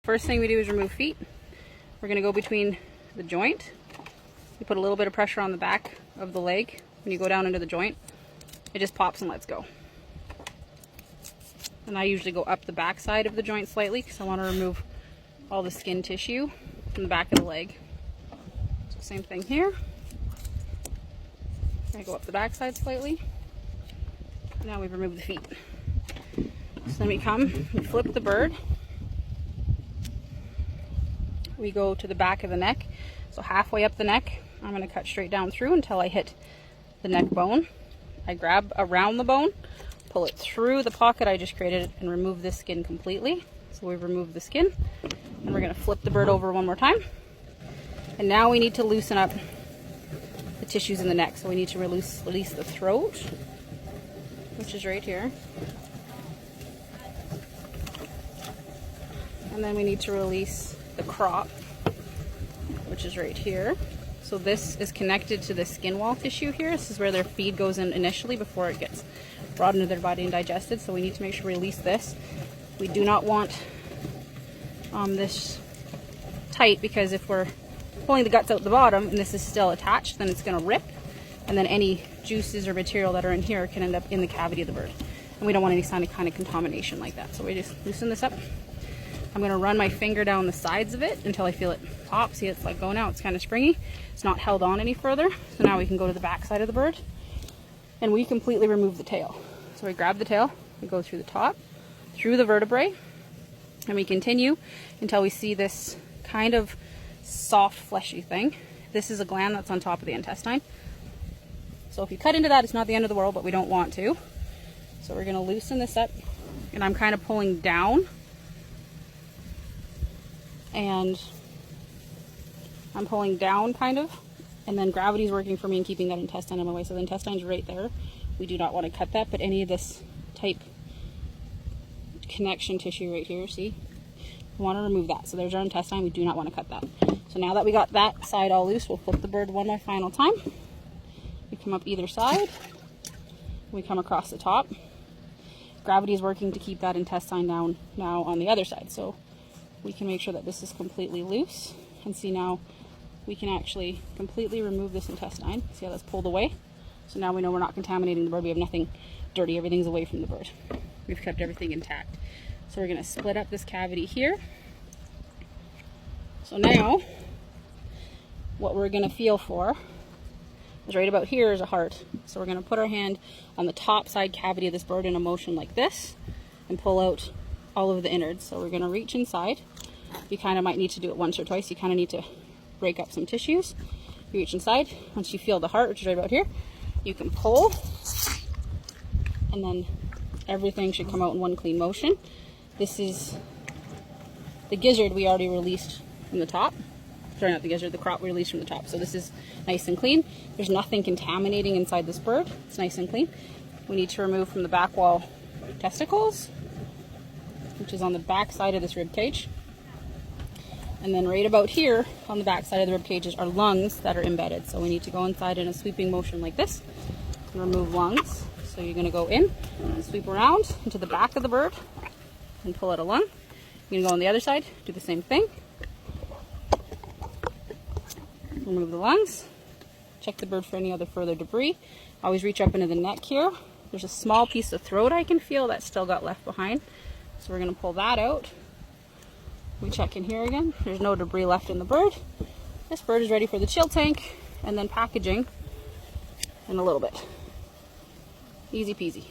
first thing we do is remove feet. We're going to go between the joint. You put a little bit of pressure on the back of the leg. When you go down into the joint, it just pops and lets go. And I usually go up the back side of the joint slightly because I want to remove all the skin tissue from the back of the leg. So same thing here. I go up the back side slightly. Now we've removed the feet. So then we come, we flip the bird. We go to the back of the neck. So halfway up the neck, I'm going to cut straight down through until I hit the neck bone. I grab around the bone, pull it through the pocket I just created, and remove this skin completely. So we've removed the skin, and we're going to flip the bird over one more time. And now we need to loosen up the tissues in the neck. So we need to release the throat, which is right here. And then we need to release the crop, which is right here. So this is connected to the skin wall tissue here. This is where their feed goes in initially before it gets brought into their body and digested. So we need to make sure we release this. We do not want this tight, because if we're pulling the guts out the bottom and this is still attached, then it's going to rip, and then any juices or material that are in here can end up in the cavity of the bird. And we don't want any kind of contamination like that. So we just loosen this up. I'm going to run my finger down the sides of it until I feel it pop. See, it's like going out. It's kind of springy. It's not held on any further. So now we can go to the back side of the bird and we completely remove the tail. So we grab the tail, we go through the top, through the vertebrae, and we continue until we see this kind of soft fleshy thing. This is a gland that's on top of the intestine. So if you cut into that, it's not the end of the world, but we don't want to. So we're going to loosen this up, and I'm kind of pulling down. And I'm pulling down kind of, and then gravity's working for me and keeping that intestine in my way. So the intestine's right there. We do not want to cut that, but any of this type connection tissue right here, see? We want to remove that. So there's our intestine. We do not want to cut that. So now that we got that side all loose, we'll flip the bird one more final time. We come up either side. We come across the top. Gravity is working to keep that intestine down now on the other side. So we can make sure that this is completely loose, and see, now we can actually completely remove this intestine. See how that's pulled away? So now we know we're not contaminating the bird. We have nothing dirty. Everything's away from the bird. We've kept everything intact. So we're going to split up this cavity here. So now what we're going to feel for is right about here is a heart. So we're going to put our hand on the top side cavity of this bird in a motion like this and pull out all of the innards. So we're going to reach inside. You kind of might need to do it once or twice. You kind of need to break up some tissues. You reach inside. Once you feel the heart, which is right about here, you can pull, and then everything should come out in one clean motion. This is the gizzard we already released from the top. Sorry, not the gizzard, the crop we released from the top. So this is nice and clean. There's nothing contaminating inside this bird. It's nice and clean. We need to remove from the back wall testicles, which is on the back side of this rib cage. And then right about here on the back side of the rib cages are lungs that are embedded. So we need to go inside in a sweeping motion like this and remove lungs. So you're going to go in and sweep around into the back of the bird and pull out a lung. You're going to go on the other side, do the same thing. Remove the lungs. Check the bird for any other further debris. Always reach up into the neck here. There's a small piece of throat I can feel that still got left behind. So we're going to pull that out. We check in here again. There's no debris left in the bird. This bird is ready for the chill tank and then packaging in a little bit. Easy peasy.